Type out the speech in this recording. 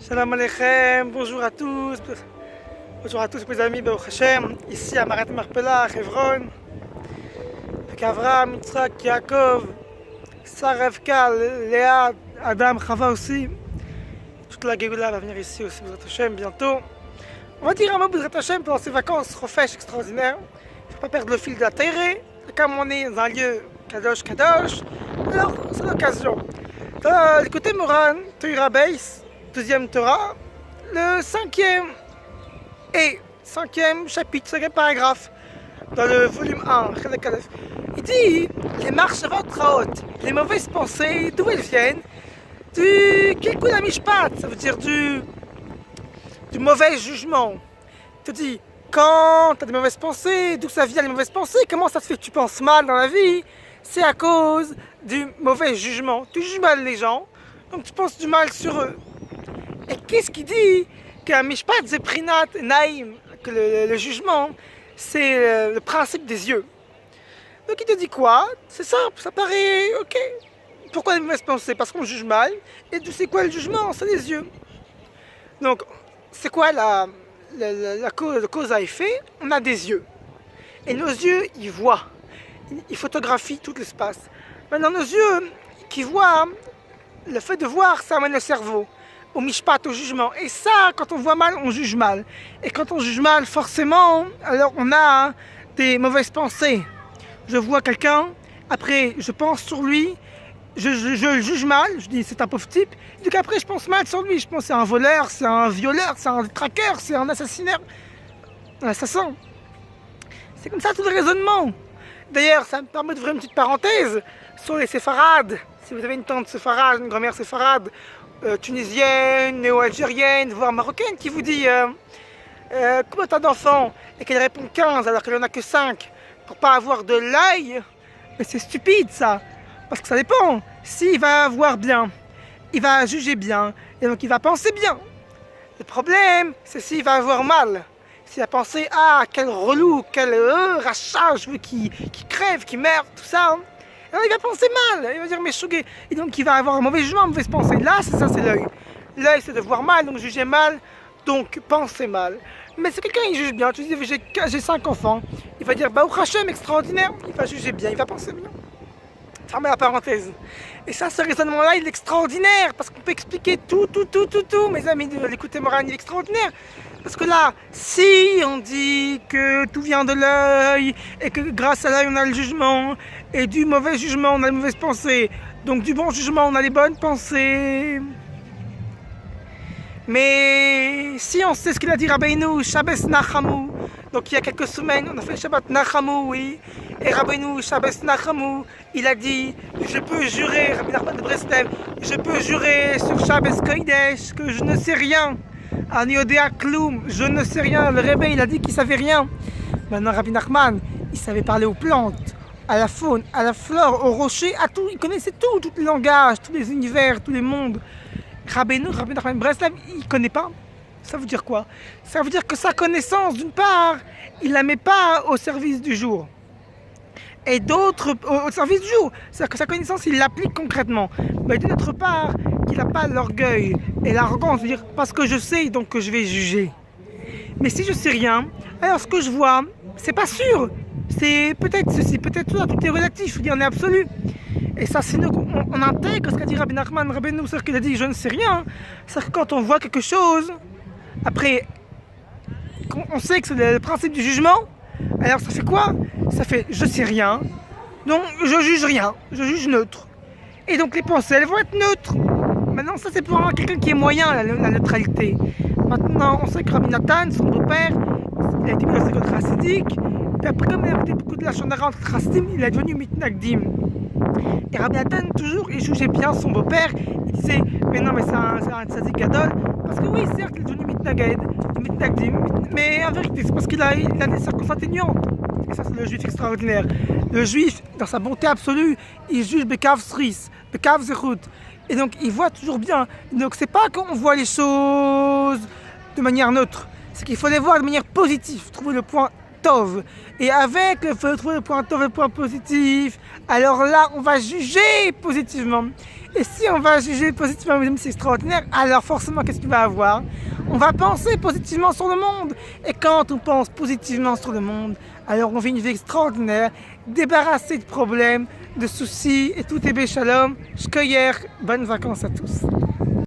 Shalom Aleichem, bonjour à tous mes amis, Baruch Hashem, ici à Marat Marpella, à Hebron, avec Avraham, Yitzhak, Yaakov, Sarah, Rivka, Léa, Adam, Chava aussi. Toute la Géoula va venir ici aussi, Bezrat Hashem, bientôt. On va dire un mot Bezrat Hashem pendant ces vacances refèches extraordinaires. Il ne faut pas perdre le fil de la terre. Comme on est dans un lieu Kadosh, alors c'est l'occasion. Écoutez Moran, Torah Beis, deuxième Torah, le cinquième chapitre, cinquième paragraphe, dans le volume 1, il dit les marshavaot, les mauvaises pensées, d'où elles viennent? Du kilkul mishpat, ça veut dire du mauvais jugement. Il te dit, quand tu as des mauvaises pensées, d'où ça vient les mauvaises pensées? Comment ça se fait que tu penses mal dans la vie? C'est à cause du mauvais jugement. Tu juges mal les gens, donc tu penses du mal sur eux. Et qu'est-ce qu'il dit? Qu'un mishpat zeprinat naïm, que le jugement, c'est le principe des yeux. Donc il te dit quoi? C'est simple, ça paraît ok. Pourquoi les mauvaises pensées? Parce qu'on juge mal. Et c'est quoi le jugement? C'est les yeux. Donc, c'est quoi la cause à effet? On a des yeux. Et nos yeux, ils voient. Ils photographient tout l'espace. Maintenant, nos yeux qui voient, le fait de voir, ça amène le cerveau au mishpat, au jugement. Et ça, quand on voit mal, on juge mal. Et quand on juge mal, forcément, alors on a des mauvaises pensées. Je vois quelqu'un, après je pense sur lui, je le juge mal, je dis c'est un pauvre type, donc après je pense mal sur lui, je pense c'est un voleur, c'est un violeur, c'est un traqueur, c'est un assassin. C'est comme ça tout le raisonnement. D'ailleurs, ça me permet d'ouvrir une petite parenthèse sur les séfarades. Si vous avez une tante séfarade, une grand-mère séfarade, tunisienne, néo-algérienne, voire marocaine, qui vous dit combien t'as d'enfants et qu'elle répond 15 alors qu'elle en a que 5 pour pas avoir de l'œil, mais c'est stupide ça, parce que ça dépend. S'il va voir bien, il va juger bien, et donc il va penser bien. Le problème, c'est s'il va avoir mal. S'il va penser, ah, quel relou, quel rachat, je veux qu'il crève, qu'il meurt, tout ça. Alors il va penser mal, il va dire, mais chougué. Et donc il va avoir un mauvais jugement, une mauvaise pensée. Là, c'est ça, c'est l'œil. L'œil, c'est de voir mal, donc juger mal, donc penser mal. Mais si quelqu'un il juge bien, tu dis, j'ai 5 enfants, il va dire, bah, Hashem, extraordinaire, il va juger bien, il va penser bien. Fermez la parenthèse. Et ça, ce raisonnement-là, il est extraordinaire, parce qu'on peut expliquer tout, mes amis, de l'écouter Moran, il est extraordinaire. Parce que là, si on dit que tout vient de l'œil, et que grâce à l'œil on a le jugement, et du mauvais jugement on a les mauvaises pensées, donc du bon jugement on a les bonnes pensées. Mais si on sait ce qu'il a dit Rabbeinu, Shabbos Nachamu, donc il y a quelques semaines on a fait Shabbat Nachamu, oui, et Rabbeinu, Shabbos Nachamu, il a dit, je peux jurer, Rabbi Nachman de Breslev, je peux jurer sur Shabbos Kodesh que je ne sais rien. Aniodea Kloum, je ne sais rien. Le Rebbe, il a dit qu'il savait rien. Maintenant, Rabbi Nachman, il savait parler aux plantes, à la faune, à la flore, aux rochers, à tout. Il connaissait tout, tous les langages, tous les univers, tous les mondes. Rabbi Nachman Breslev, il ne connaît pas. Ça veut dire quoi? Ça veut dire que sa connaissance, d'une part, il ne la met pas au service du jour. Et d'autre, au service du jour. C'est-à-dire que sa connaissance, il l'applique concrètement. Mais d'autre part, qu'il n'a pas l'orgueil et l'arrogance de dire parce que je sais, donc que je vais juger. Mais si je sais rien, alors ce que je vois, c'est pas sûr. C'est peut-être ceci, peut-être cela, tout est relatif, il y en est absolu. Et ça, c'est nous, on intègre ce qu'a dit Rabbi Nachman, Rabbeinu, c'est-à-dire qu'il a dit je ne sais rien. C'est-à-dire que quand on voit quelque chose, après, on sait que c'est le principe du jugement, alors ça fait quoi? Ça fait je sais rien, donc je juge rien, je juge neutre. Et donc les pensées, elles vont être neutres. Maintenant, ça c'est pour quelqu'un qui est moyen, la neutralité. Maintenant, on sait que Rabbi Nathan, son beau-père, il a été mis dans l'école chassidique. Puis après, comme il a été beaucoup de la chandara entre chassidim, il est devenu mitnagdim. Et Rabbi Nathan, toujours, il jugeait bien son beau-père. Il disait, mais non, mais c'est un tzaddik gadol. Parce que oui, certes, il est devenu mitnagdim, mais en vérité, c'est parce qu'il a des circonstances atténuantes. Et ça, c'est le juif extraordinaire. Le juif, dans sa bonté absolue, il juge bekav sris, bekav zechut. Et donc, il voit toujours bien. Donc, c'est pas qu'on voit les choses de manière neutre. C'est qu'il faut les voir de manière positive. Trouver le point tov. Et avec le fait de trouver le point tov et le point positif, alors là, on va juger positivement. Et si on va juger positivement, c'est extraordinaire, alors forcément, qu'est-ce qu'il va avoir? On va penser positivement sur le monde. Et quand on pense positivement sur le monde, alors on vit une vie extraordinaire, débarrassé de problèmes, de soucis, et tout est béchalom. Shkoyer, bonnes vacances à tous.